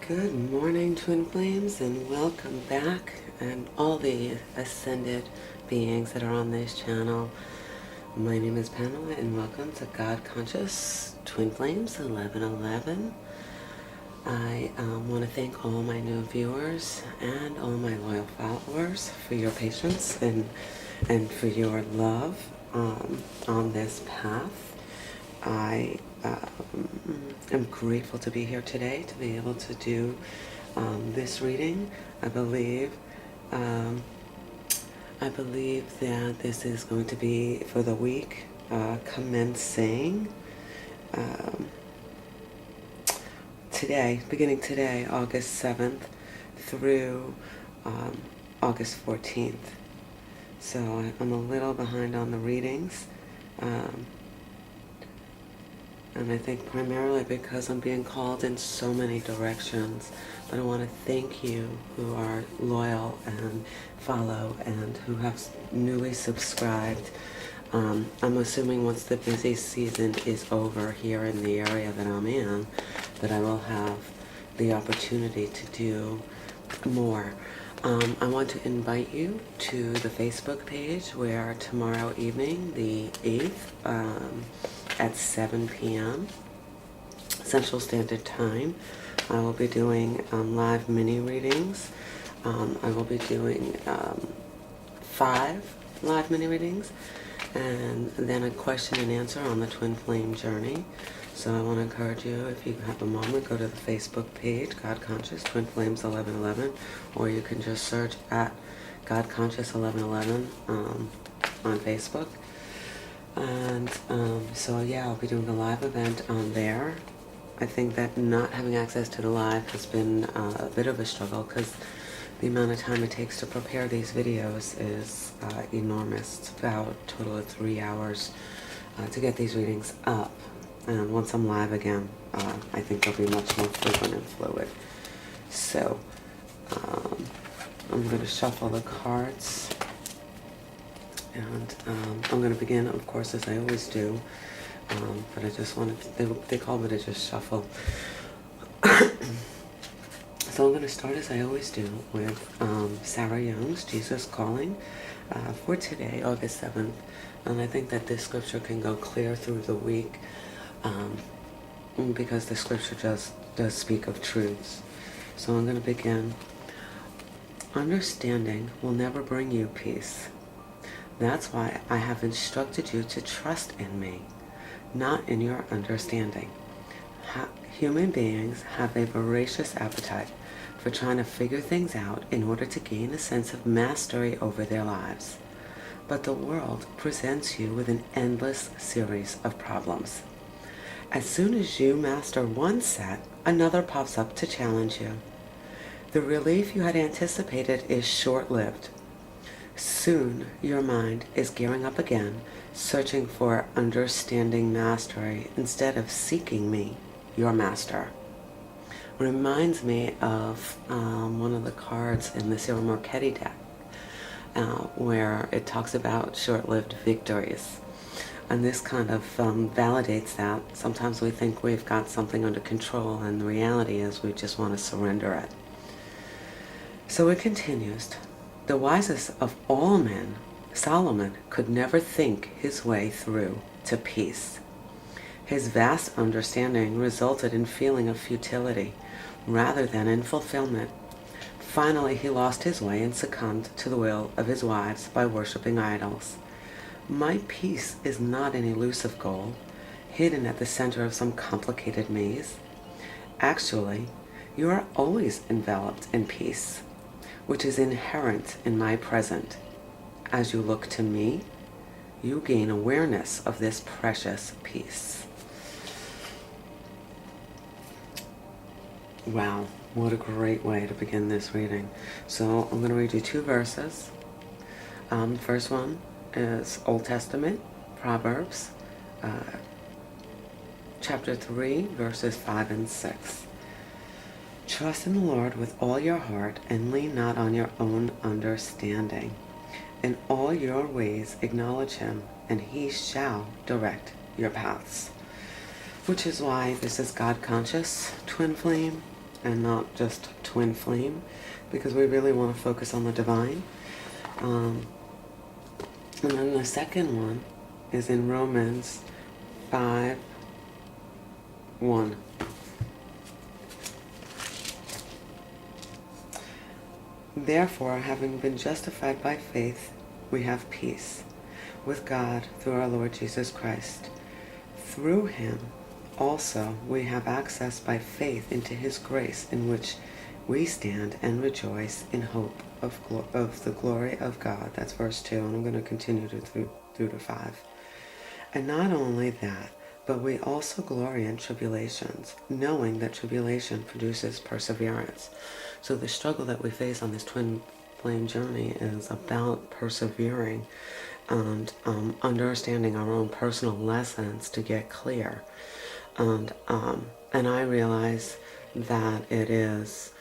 Good morning, Twin Flames, and welcome back, and all the ascended beings that are on this channel. My name is Pamela, and welcome to God Conscious Twin Flames 1111. I want to thank all my new viewers and all my loyal followers for your patience and for your love on this path. I am grateful to be here today to be able to do this reading. I believe that this is going to be for the week commencing today, beginning today, August 7th through August 14th. So I'm a little behind on the readings. And I think primarily because I'm being called in so many directions. But I want to thank you who are loyal and follow and who have newly subscribed. I'm assuming once the busy season is over here in the area that I'm in, that I will have the opportunity to do more. I want to invite you to the Facebook page where tomorrow evening, the 8th, at 7 p.m. Central Standard Time, I will be doing live mini readings. I will be doing 5 live mini readings, and then a question and answer on the Twin Flame journey. So I want to encourage you, if you have a moment, go to the Facebook page, God Conscious Twin Flames 1111, or you can just search at God Conscious 1111 on Facebook. And so yeah, I'll be doing a live event on there. I think that not having access to the live has been a bit of a struggle because the amount of time it takes to prepare these videos is enormous. It's about a total of 3 hours to get these readings up. And once I'm live again, I think they'll be much more frequent and fluid. So I'm going to shuffle the cards. And I'm going to begin, of course, as I always do, but I just wanted to, they call me to just shuffle. So I'm going to start, as I always do, with Sarah Young's Jesus Calling for today, August 7th. And I think that this scripture can go clear through the week because the scripture just does speak of truths. So I'm going to begin. Understanding will never bring you peace. That's why I have instructed you to trust in me, not in your understanding. Human beings have a voracious appetite for trying to figure things out in order to gain a sense of mastery over their lives. But the world presents you with an endless series of problems. As soon as you master one set, another pops up to challenge you. The relief you had anticipated is short-lived. Soon, your mind is gearing up again, searching for understanding mastery instead of seeking me, your master. Reminds me of one of the cards in the Cyril Marchetti deck, where it talks about short-lived victories. And this kind of validates that. Sometimes we think we've got something under control, and the reality is we just want to surrender it. So it continues. The wisest of all men, Solomon, could never think his way through to peace. His vast understanding resulted in feeling of futility rather than in fulfillment. Finally, he lost his way and succumbed to the will of his wives by worshiping idols. My peace is not an elusive goal, hidden at the center of some complicated maze. Actually, you are always enveloped in peace, which is inherent in my present. As you look to me, you gain awareness of this precious peace. Wow, what a great way to begin this reading. So I'm going to read you 2 verses. First one is Old Testament, Proverbs, chapter 3, verses 5 and 6. Trust in the Lord with all your heart and lean not on your own understanding. In all your ways acknowledge him, and he shall direct your paths. Which is why this is God Conscious Twin Flame and not just twin flame, because we really want to focus on the divine. And then the second one is in Romans 5:1. Therefore, having been justified by faith, we have peace with God through our Lord Jesus Christ. Through him also we have access by faith into his grace, in which we stand and rejoice in hope of the glory of God. That's verse 2, and I'm going to continue through to 5. And not only that, but we also glory in tribulations, knowing that tribulation produces perseverance. So the struggle that we face on this twin flame journey is about persevering and understanding our own personal lessons to get clear. And I realize that it is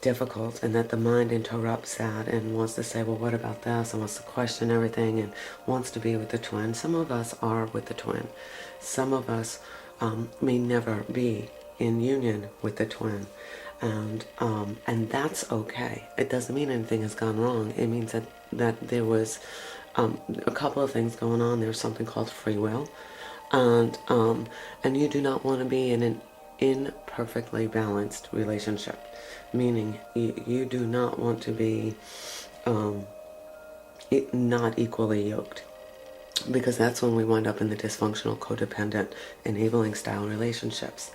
difficult and that the mind interrupts that and wants to say, well, what about this? And wants to question everything and wants to be with the twin. Some of us are with the twin. Some of us may never be in union with the twin. And that's okay. It doesn't mean anything has gone wrong. It means that there was a couple of things going on. There's something called free will. And you do not want to be in an imperfectly balanced relationship, meaning you do not want to be not equally yoked, because that's when we wind up in the dysfunctional, codependent, enabling style relationships.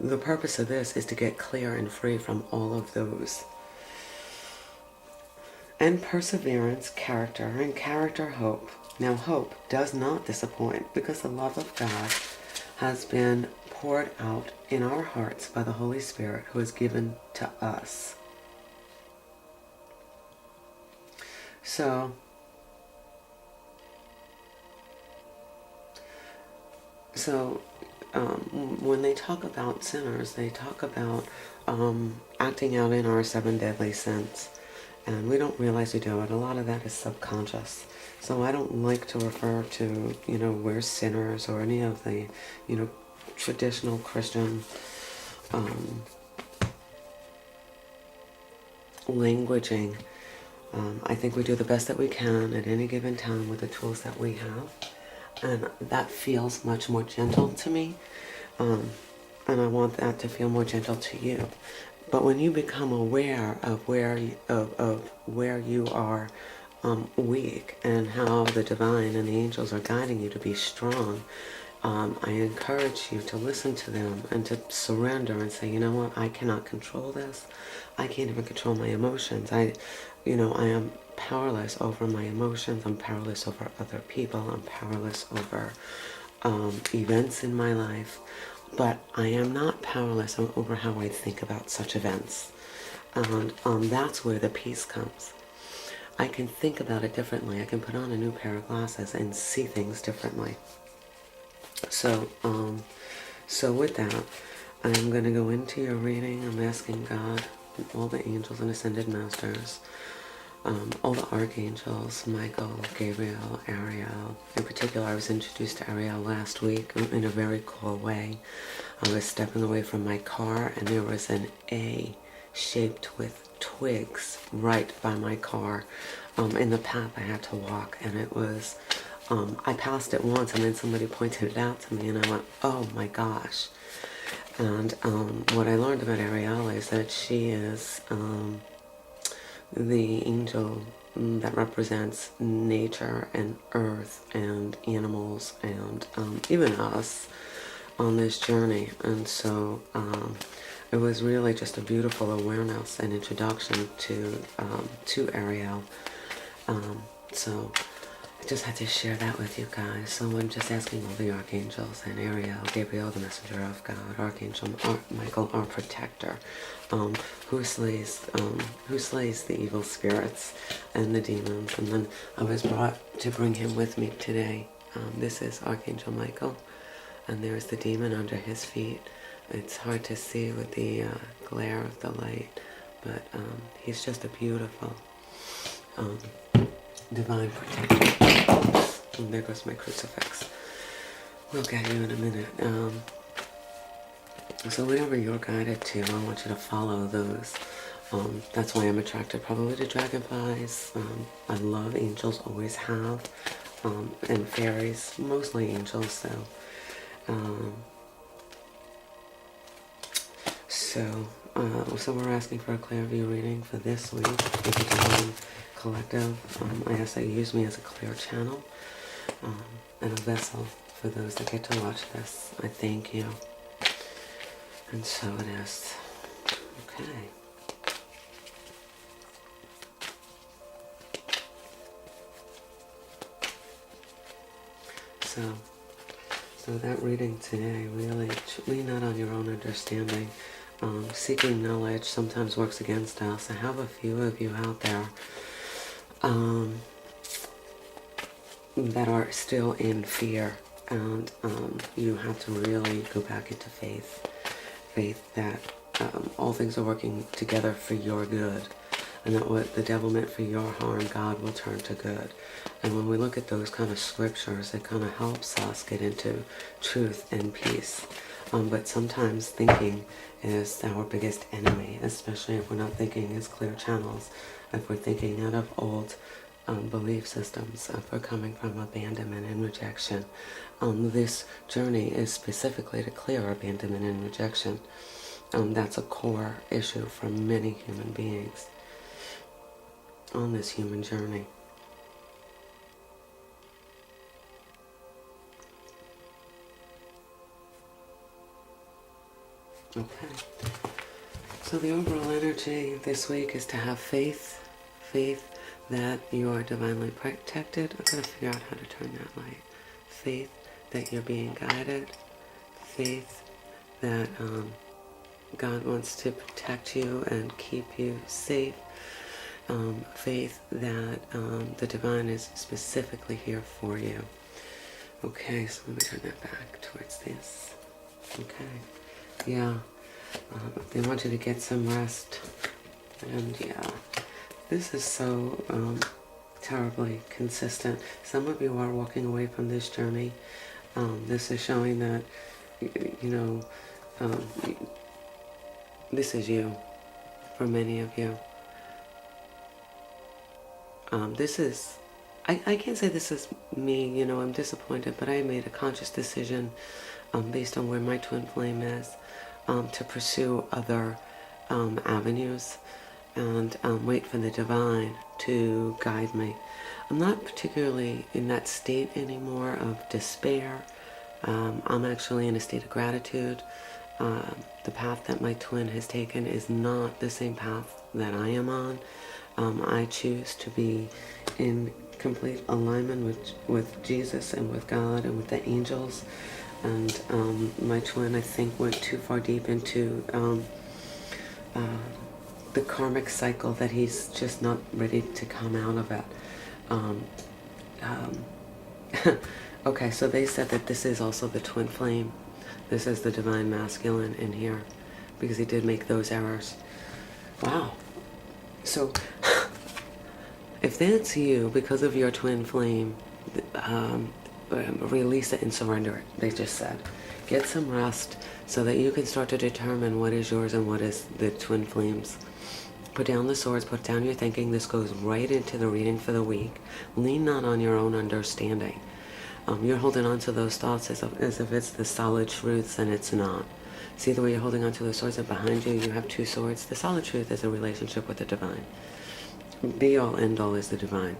The purpose of this is to get clear and free from all of those. And perseverance, character, and character, hope. Now, hope does not disappoint, because the love of God has been poured out in our hearts by the Holy Spirit, who is given to us. So, when they talk about sinners, they talk about acting out in our 7 deadly sins. And we don't realize we do it. A lot of that is subconscious. So I don't like to refer to, we're sinners or any of the, traditional Christian languaging. I think we do the best that we can at any given time with the tools that we have. And that feels much more gentle to me. And I want that to feel more gentle to you. But when you become aware of where you are weak and how the divine and the angels are guiding you to be strong, I encourage you to listen to them and to surrender and say, you know what, I cannot control this. I can't even control my emotions. I am powerless over my emotions. I'm powerless over other people. I'm powerless over events in my life. But I am not powerless over how I think about such events. And that's where the peace comes. I can think about it differently. I can put on a new pair of glasses and see things differently. So with that, I'm going to go into your reading. I'm asking God, all the angels and ascended masters, all the archangels, Michael, Gabriel, Ariel. In particular, I was introduced to Ariel last week in a very cool way. I was stepping away from my car, and there was an A shaped with twigs right by my car in the path I had to walk. And it was, I passed it once, and then somebody pointed it out to me, and I went, oh my gosh. And what I learned about Ariel is that she is the angel that represents nature and earth and animals and even us on this journey. And so it was really just a beautiful awareness and introduction to Ariel. So I just had to share that with you guys. So I'm just asking all the archangels and Ariel, Gabriel, the messenger of God, Archangel Michael, our protector, who slays the evil spirits and the demons. And then I was brought to bring him with me today. This is Archangel Michael, and there's the demon under his feet. It's hard to see with the glare of the light, but he's just a beautiful divine protector. And there goes my crucifix. We'll get you in a minute. So whatever you're guided to, I want you to follow those. That's why I'm attracted probably to dragonflies. I love angels, always have, and fairies, mostly angels though. So we're asking for a clear view reading for this week with the Divine Collective. I ask that you use me as a clear channel and a vessel for those that get to watch this. I thank you. And so it is. Okay. So that reading today, really lean not on your own understanding. Seeking knowledge sometimes works against us. I have a few of you out there that are still in fear, and you have to really go back into faith that all things are working together for your good, and that what the devil meant for your harm, God will turn to good. And when we look at those kind of scriptures, it kind of helps us get into truth and peace. But sometimes thinking is our biggest enemy, especially if we're not thinking as clear channels, if we're thinking out of old belief systems, if we're coming from abandonment and rejection. This journey is specifically to clear abandonment and rejection. That's a core issue for many human beings on this human journey. Okay. So the overall energy this week is to have faith that you are divinely protected. I've got to figure out how to turn that light. Faith that you're being guided. Faith that God wants to protect you and keep you safe. Faith that the divine is specifically here for you. Okay, so let me turn that back towards this. Okay. Yeah, they want you to get some rest. And yeah, this is so terribly consistent. Some of you are walking away from this journey. This is showing that, this is you for many of you. This is, I can't say this is me, I'm disappointed, but I made a conscious decision based on where my twin flame is to pursue other avenues and wait for the divine to guide me. I'm not particularly in that state anymore of despair. I'm actually in a state of gratitude. The path that my twin has taken is not the same path that I am on. I choose to be in complete alignment with Jesus and with God and with the angels. And my twin, I think, went too far deep into the karmic cycle that he's just not ready to come out of it. Okay, so they said that this is also the twin flame. This is the divine masculine in here, because he did make those errors. Wow. So if that's you, because of your twin flame, release it and surrender it, they just said. Get some rest so that you can start to determine what is yours and what is the twin flames. Put down the swords, put down your thinking. This goes right into the reading for the week. Lean not on your own understanding. You're holding on to those thoughts as if it's the solid truths, and it's not. See the way you're holding on to the swords, that behind you you have two swords? The solid truth is a relationship with the divine. Be all, end all is the divine.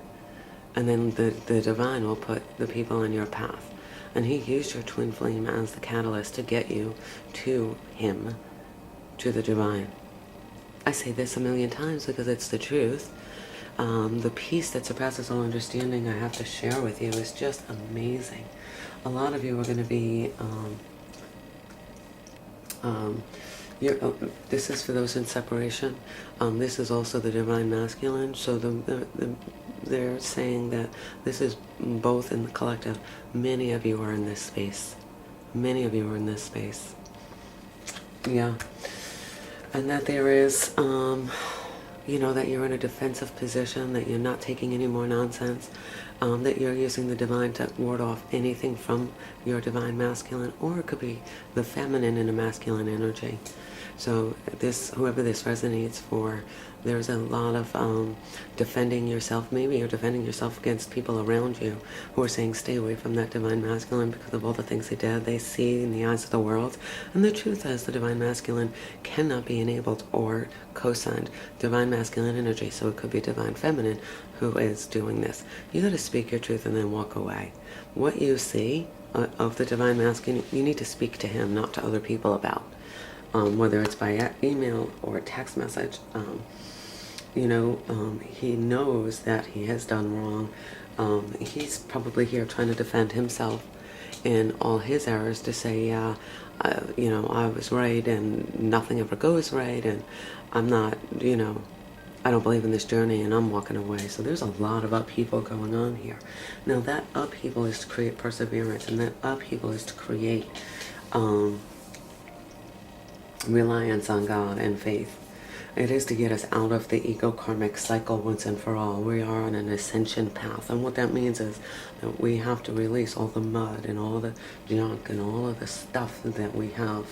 And then the divine will put the people on your path. And he used your twin flame as the catalyst to get you to him, to the divine. I say this a million times because it's the truth. The peace that surpasses all understanding I have to share with you is just amazing. A lot of you are going to be... this is for those in separation. This is also the divine masculine. So they're saying that this is both in the collective. Many of you are in this space. Many of you are in this space. Yeah. And that there is, that you're in a defensive position, that you're not taking any more nonsense. that you're using the divine to ward off anything from your divine masculine, or it could be the feminine in a masculine energy. So this, whoever this resonates for, there's a lot of defending yourself. Maybe you're defending yourself against people around you who are saying stay away from that divine masculine because of all the things they see in the eyes of the world. And the truth is the divine masculine cannot be enabled or co-signed. Divine masculine energy, so it could be divine feminine who is doing this. You got to speak your truth and then walk away. What you see of the divine masculine, you need to speak to him, not to other people about. Whether it's by email or text message. He knows that he has done wrong. He's probably here trying to defend himself in all his errors to say, yeah, I was right and nothing ever goes right, and I'm not, I don't believe in this journey and I'm walking away. So there's a lot of upheaval going on here. Now that upheaval is to create perseverance, and that upheaval is to create reliance on God and faith. It is to get us out of the ego karmic cycle once and for all. We are on an ascension path, and what that means is that we have to release all the mud and all the junk and all of the stuff that we have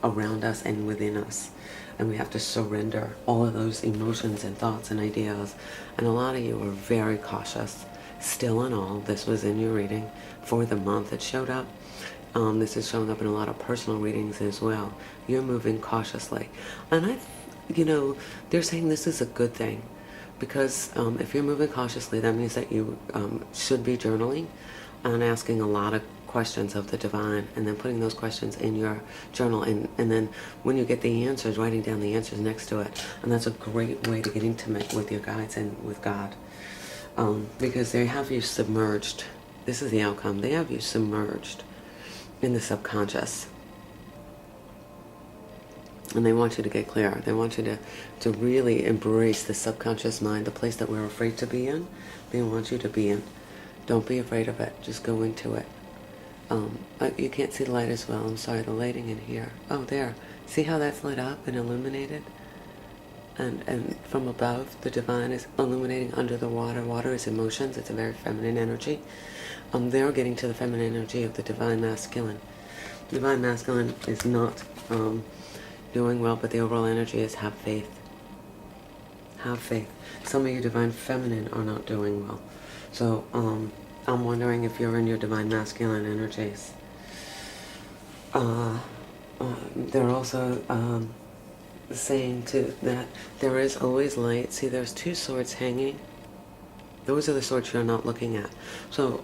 around us and within us. And we have to surrender all of those emotions and thoughts and ideas. And a lot of you are very cautious. Still and all, this was in your reading for the month it showed up. This is showing up in a lot of personal readings as well. You're moving cautiously. And they're saying this is a good thing. Because if you're moving cautiously, that means that you should be journaling and asking a lot of questions of the divine, and then putting those questions in your journal, and then when you get the answers, writing down the answers next to it. And that's a great way to get intimate with your guides and with God. Because they have you submerged. This is the outcome. They have you submerged in the subconscious. And they want you to get clear. They want you to really embrace the subconscious mind, the place that we're afraid to be in. They want you to be in. Don't be afraid of it. Just go into it. You can't see the light as well. I'm sorry, the lighting in here. Oh, there. See how that's lit up and illuminated? And from above, the divine is illuminating under the water. Water is emotions. It's a very feminine energy. They're getting to the feminine energy of the divine masculine. Divine masculine is not doing well, but the overall energy is have faith. Have faith. Some of you divine feminine are not doing well. So I'm wondering if you're in your divine masculine energies. They're also saying too that there is always light. See, there's two swords hanging. Those are the swords you're not looking at. So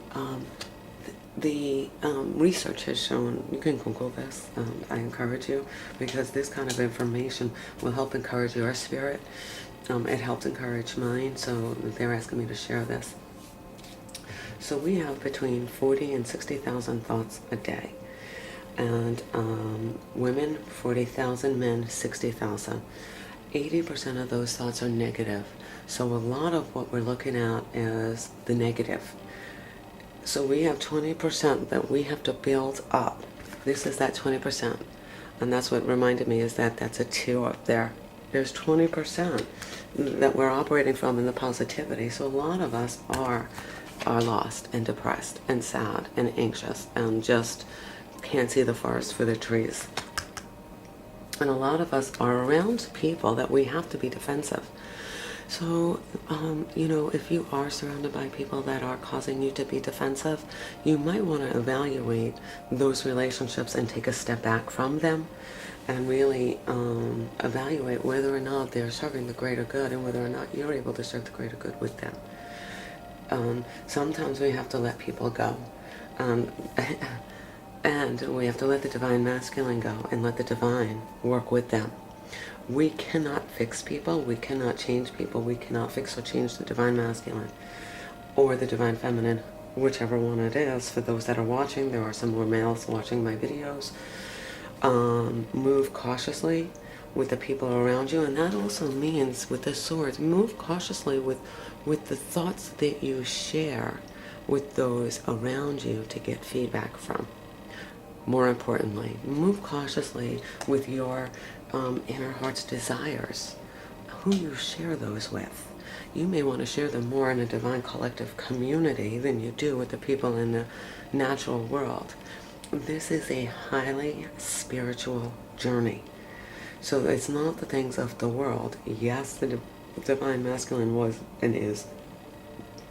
the research has shown, you can Google this, I encourage you, because this kind of information will help encourage your spirit. It helps encourage mine, so they're asking me to share this. So we have between 40 and 60,000 thoughts a day. And women, 40,000, men, 60,000. 80% of those thoughts are negative. So a lot of what we're looking at is the negative. So we have 20% that we have to build up. This is that 20%. And that's what reminded me, is that that's a 2 up there. There's 20% that we're operating from in the positivity. So a lot of us are lost and depressed and sad and anxious and just can't see the forest for the trees. And a lot of us are around people that we have to be defensive. So, if you are surrounded by people that are causing you to be defensive, you might want to evaluate those relationships and take a step back from them and really evaluate whether or not they're serving the greater good and whether or not you're able to serve the greater good with them. Sometimes we have to let people go. And we have to let the divine masculine go and let the divine work with them. We cannot fix people. We cannot change people. We cannot fix or change the divine masculine or the divine feminine, whichever one it is. For those that are watching, there are some more males watching my videos. Move cautiously with the people around you. And that also means, with the swords, move cautiously with the thoughts that you share with those around you to get feedback from. More importantly, move cautiously with your inner heart's desires, who you share those with. you may want to share them more in a divine collective community than you do with the people in the natural world. This is a highly spiritual journey. So it's not the things of the world. Yes, the divine masculine was and is,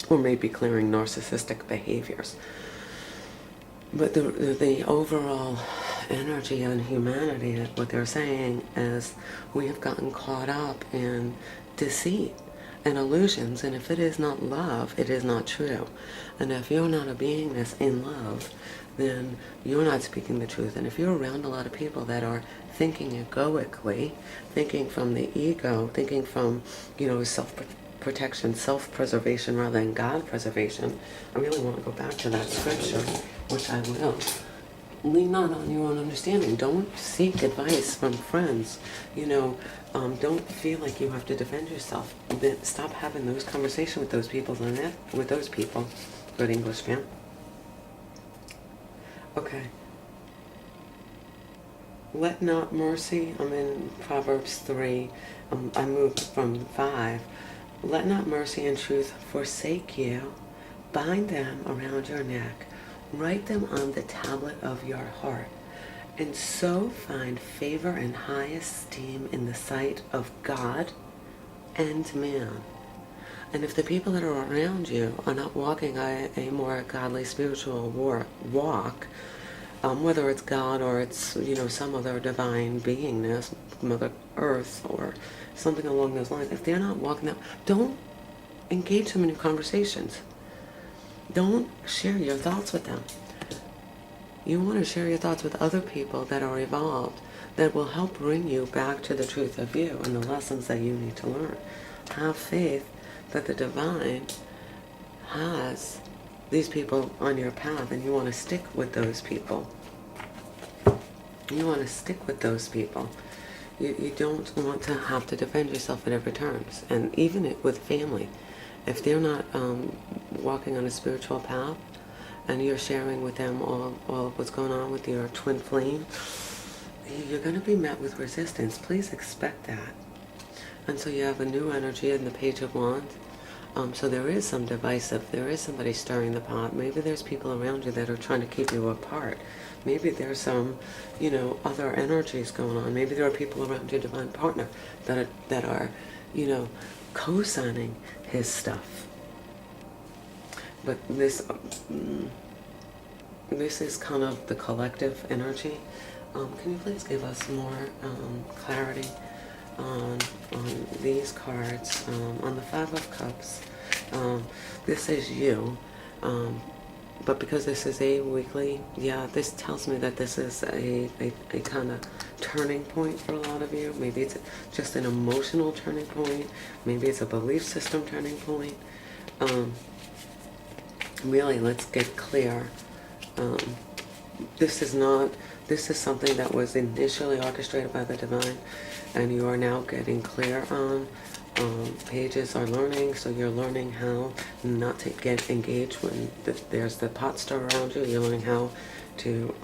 or may be clearing narcissistic behaviors. But the overall energy and humanity, what they're saying is we have gotten caught up in deceit and illusions, and if it is not love, it is not true. And if you're not a beingness in love, then you're not speaking the truth. And if you're around a lot of people that are thinking egoically, thinking from the ego, thinking from, self-protection, self-preservation rather than God preservation, I really want to go back to that scripture, which I will. Lean not on your own understanding. Don't seek advice from friends. Don't feel like you have to defend yourself. Stop having those conversations with those people. Good English, man. Okay. Let not mercy, I'm in Proverbs 3. I moved from 5. Let not mercy and truth forsake you. Bind them around your neck. Write them on the tablet of your heart, and so find favor and high esteem in the sight of God and man. And if the people that are around you are not walking a more godly spiritual walk, whether it's God or it's, some other divine beingness, Mother Earth or something along those lines, if they're not walking that, don't engage them in conversations. Don't share your thoughts with them. You want to share your thoughts with other people that are evolved, that will help bring you back to the truth of you and the lessons that you need to learn. Have faith that the divine has these people on your path, and you want to stick with those people. You want to stick with those people. You don't want to have to defend yourself at every turn. And even with family, if they're not walking on a spiritual path, and you're sharing with them all of what's going on with your twin flame, you're going to be met with resistance. Please expect that. And so you have a new energy in the Page of Wands. So there is some divisive, there is somebody stirring the pot. Maybe there's people around you that are trying to keep you apart. Maybe there's some, other energies going on. Maybe there are people around your divine partner that are, co-signing his stuff. But this is kind of the collective energy. Can you please give us more clarity on these cards? On the Five of Cups, this is you. But because this is a weekly, this tells me that this is a kind of turning point for a lot of you. Maybe it's just an emotional turning point. Maybe it's a belief system turning point. Really, let's get clear. This is something that was initially orchestrated by the divine, and you are now getting clear on. Pages are learning, so you're learning how not to get engaged when there's the pot stir around you. You're learning how to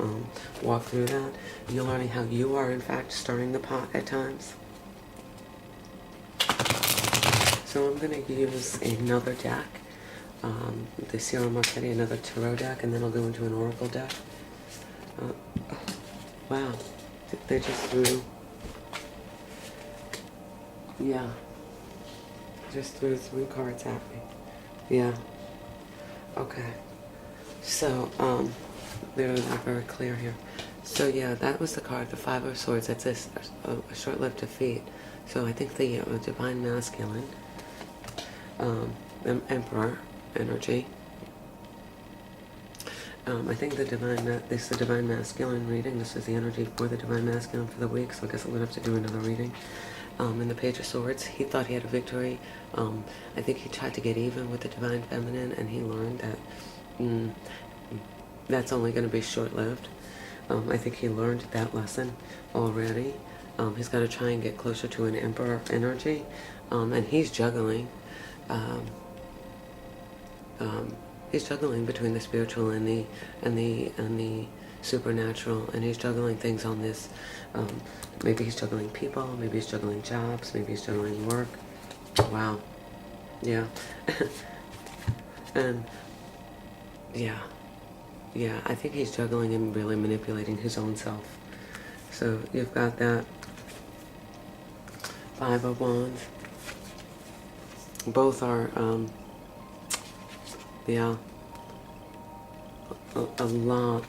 walk through that. You're learning how you are, in fact, stirring the pot at times. So I'm going to use another deck, the Sierra Marchetti, another tarot deck, and then I'll go into an oracle deck. Wow, they just threw, just threw 3 cards at me. Yeah, okay. So, they're not very clear here. So that was the card, the Five of Swords. That's a short-lived defeat. So I think the divine masculine, Emperor energy. I think this is the divine masculine reading. This is the energy for the divine masculine for the week. So I guess I'm gonna have to do another reading. In the Page of Swords, he thought he had a victory. I think he tried to get even with the divine feminine, and he learned that that's only going to be short-lived. I think he learned that lesson already. He's got to try and get closer to an emperor energy, and he's juggling. He's juggling between the spiritual and the supernatural, and he's juggling things on this. Maybe he's juggling people, maybe he's juggling jobs, maybe he's juggling work. Wow. Yeah. And yeah, I think he's juggling and really manipulating his own self. So you've got that Five of Wands. Both are, yeah, a lot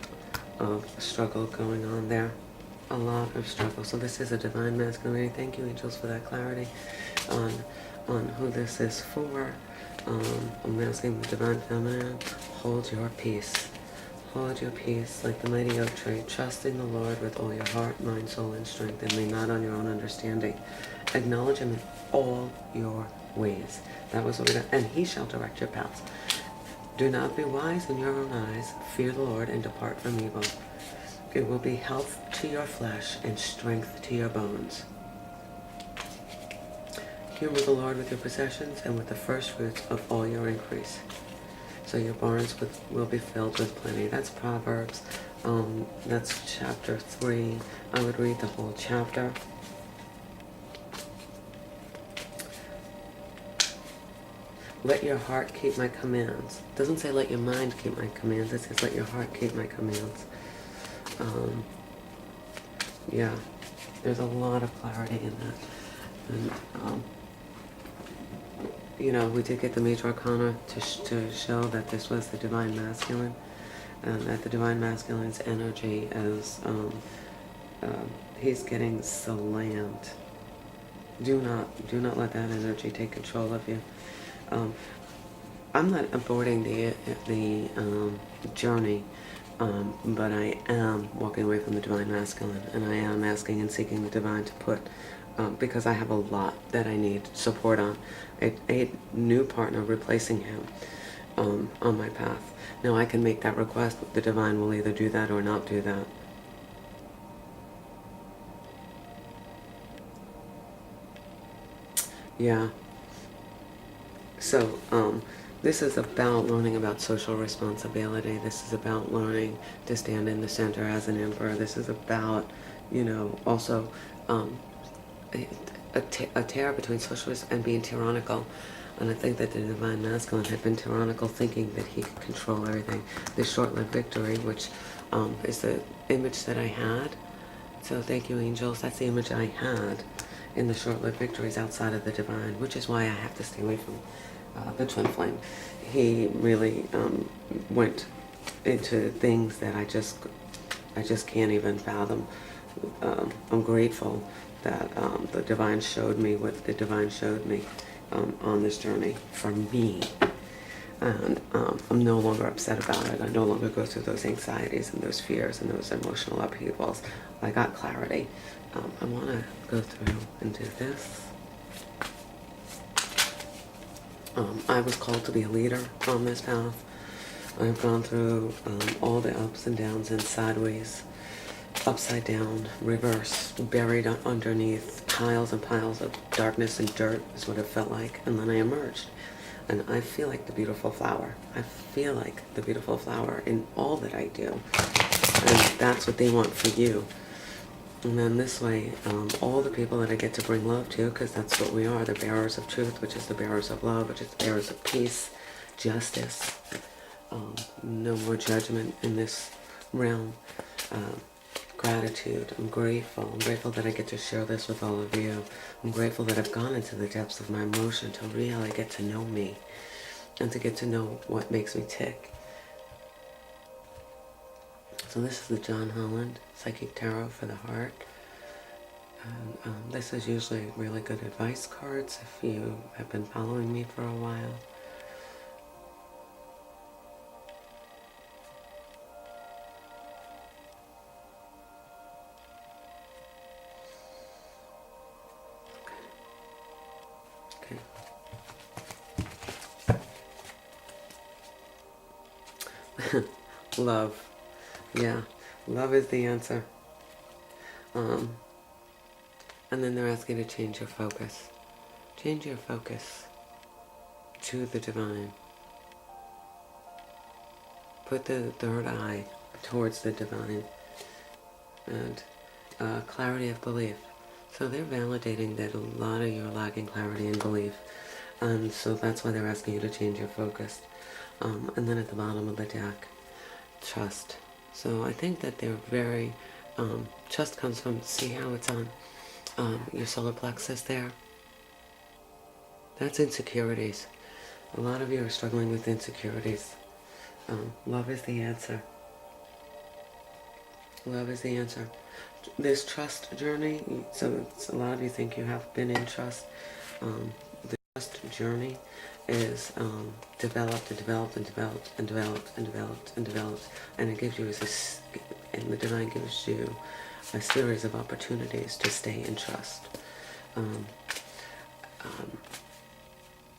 of struggle going on there. A lot of struggle. So this is a divine masculine reading. Thank you, angels, for that clarity on who this is for. I'm asking the divine feminine, hold your peace. Hold your peace like the mighty oak tree. Trust in the Lord with all your heart, mind, soul, and strength, and lean not on your own understanding. Acknowledge him in all your ways. That was what we got. And he shall direct your paths. Do not be wise in your own eyes. Fear the Lord and depart from evil. It will be health to your flesh and strength to your bones. Humor the Lord with your possessions and with the first fruits of all your increase. So your barns will be filled with plenty. That's Proverbs. That's chapter 3. I would read the whole chapter. Let your heart keep my commands. It doesn't say let your mind keep my commands. It says let your heart keep my commands. Yeah, there's a lot of clarity in that. And, you know, we did get the Major Arcana to show that this was the Divine Masculine, and that the Divine Masculine's energy is, he's getting slammed. Do not let that energy take control of you. I'm not aborting the journey, but I am walking away from the Divine Masculine, and I am asking and seeking the Divine to put, because I have a lot that I need support on, a new partner replacing him on my path. Now I can make that request. The Divine will either do that or not do that. Yeah. So, this is about learning about social responsibility. This is about learning to stand in the center as an emperor. This is about, you know, also a tear between socialist and being tyrannical. And I think that the Divine Masculine had been tyrannical, thinking that he could control everything. This short-lived victory, which is the image that I had. So thank you, angels. That's the image I had in the short-lived victories outside of the Divine, which is why I have to stay away from the Twin Flame. He really went into things that I just can't even fathom. I'm grateful that the Divine showed me what the Divine showed me on this journey for me. And I'm no longer upset about it. I no longer go through those anxieties and those fears and those emotional upheavals. I got clarity. I want to go through and do this. I was called to be a leader on this path. I've gone through all the ups and downs and sideways, upside down, reverse, buried underneath piles and piles of darkness and dirt is what it felt like. And then I emerged. And I feel like the beautiful flower. I feel like the beautiful flower in all that I do. And that's what they want for you. And then this way, all the people that I get to bring love to, because that's what we are, the bearers of truth, which is the bearers of love, which is the bearers of peace, justice, no more judgment in this realm, gratitude. I'm grateful that I get to share this with all of you. I'm grateful that I've gone into the depths of my emotion to really get to know me and to get to know what makes me tick. So this is the John Holland Psychic Tarot for the Heart. And this is usually really good advice cards if you have been following me for a while. Okay. Love. Yeah, love is the answer. And then they're asking you to change your focus. Change your focus to the Divine. Put the third eye towards the Divine. And clarity of belief. So they're validating that a lot of you are lacking clarity and belief. And so that's why they're asking you to change your focus. And then at the bottom of the deck, trust. So I think that they're very, trust comes from, see how it's on your solar plexus there? That's insecurities. A lot of you are struggling with insecurities. Love is the answer. Love is the answer. This trust journey, so a lot of you think you have been in trust. The trust journey is developed and developed and developed and developed and developed and developed, and it gives you this, and the divine gives you a series of opportunities to stay in trust.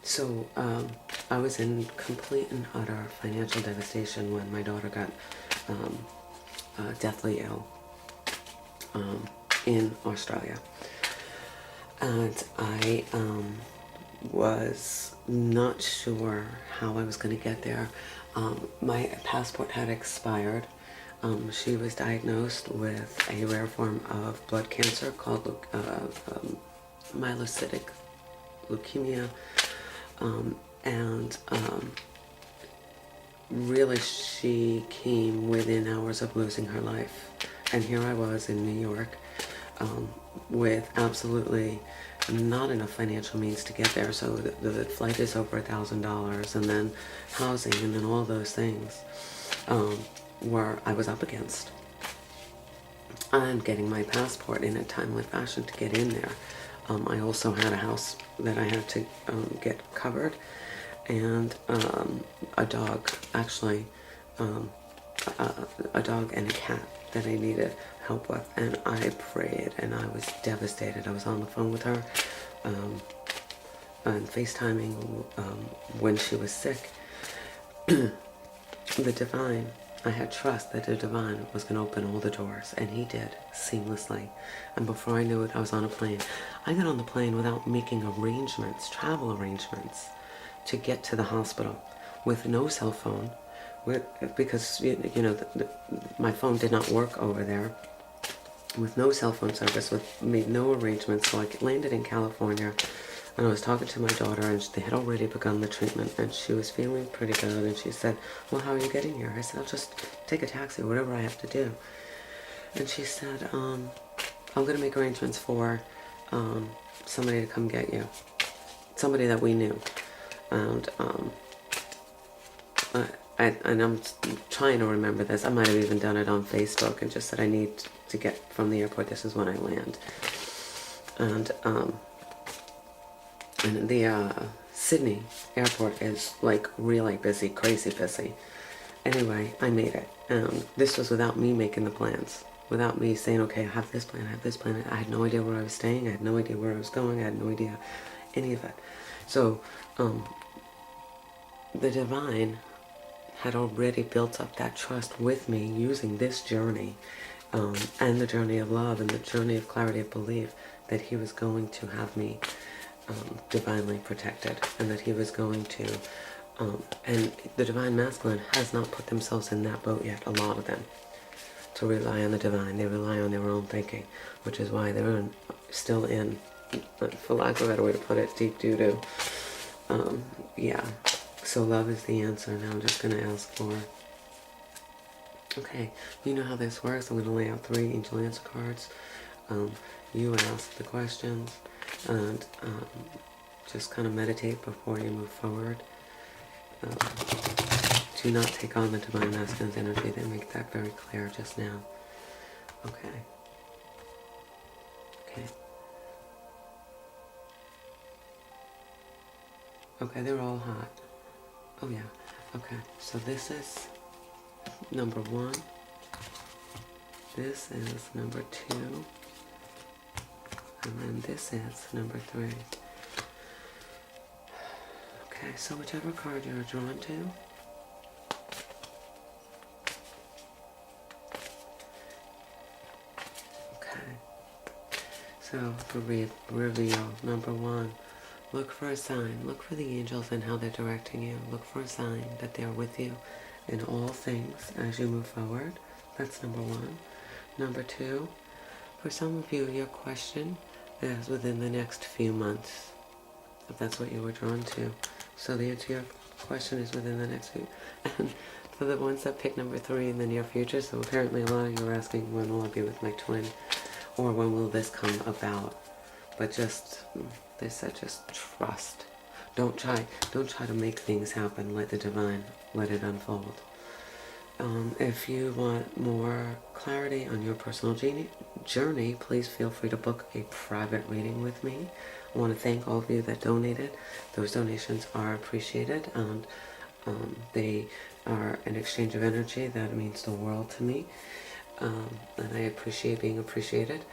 So I was in complete and utter financial devastation when my daughter got deathly ill in Australia. And I was not sure how I was going to get there. My passport had expired. She was diagnosed with a rare form of blood cancer called myelocytic leukemia. Really she came within hours of losing her life. And here I was in New York with absolutely not enough financial means to get there. So the flight is over $1,000, and then housing, and then all those things were I was up against. And getting my passport in a timely fashion to get in there. I also had a house that I had to get covered, and a dog, actually, a dog and a cat that I needed help with. And I prayed, and I was devastated. I was on the phone with her and FaceTiming when she was sick. The divine, I had trust that the divine was going to open all the doors, and he did, seamlessly. And before I knew it, I was on a plane. I got on the plane without making arrangements, travel arrangements, to get to the hospital, with no cell phone, because my phone did not work over there, with no cell phone service, made no arrangements. So I landed in California, and I was talking to my daughter, and they had already begun the treatment, and she was feeling pretty good, and she said, well, how are you getting here? I said, I'll just take a taxi, whatever I have to do. And she said, I'm going to make arrangements for somebody to come get you, somebody that we knew. And I'm trying to remember this. I might have even done it on Facebook and just said, I need to get from the airport, this is when I land. And the Sydney airport is like really busy, crazy busy. Anyway, I made it. This was without me making the plans, without me saying, okay, I have this plan, I have this plan. I had no idea where I was staying. I had no idea where I was going. I had no idea any of it. So the divine had already built up that trust with me using this journey, and the journey of love and the journey of clarity of belief, that he was going to have me divinely protected, and that he was going to, and the divine masculine has not put themselves in that boat yet, a lot of them, to rely on the divine. They rely on their own thinking, which is why they're still in, for lack of a better way to put it, deep doo-doo. Yeah, so love is the answer. Now I'm just going to ask for, okay, you know how this works. I'm going to lay out 3 angel answer cards. You ask the questions, and just kind of meditate before you move forward. Do not take on the divine masculine's energy. They make that very clear just now. Okay. Okay. Okay, they're all hot. Oh yeah. Okay, so this is number 1. This is number 2. And then this is number 3. Okay, so whichever card you're drawn to, so for reveal, number 1, look for a sign. Look for the angels and how they're directing you. Look for a sign that they're with you in all things as you move forward. That's number 1. Number 2, for some of you, your question is within the next few months. if that's what you were drawn to. So the answer to your question is within the next week. And for the ones that pick number 3 in the near future, so apparently a lot of you are asking, when will I be with my twin? Or when will this come about? But just, they said just trust. Don't try to make things happen. Let the divine, let it unfold. If you want more clarity on your personal journey, please feel free to book a private reading with me. I want to thank all of you that donated. Those donations are appreciated, and they are an exchange of energy that means the world to me, and I appreciate being appreciated.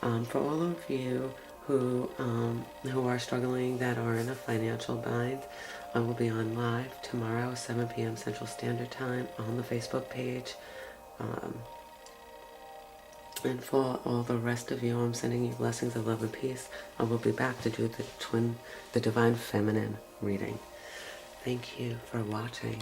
For all of you who are struggling, that are in a financial bind, I will be on live tomorrow, 7 p.m. Central Standard Time on the Facebook page. And for all the rest of you, I'm sending you blessings of love and peace. I will be back to do the Divine Feminine reading. Thank you for watching.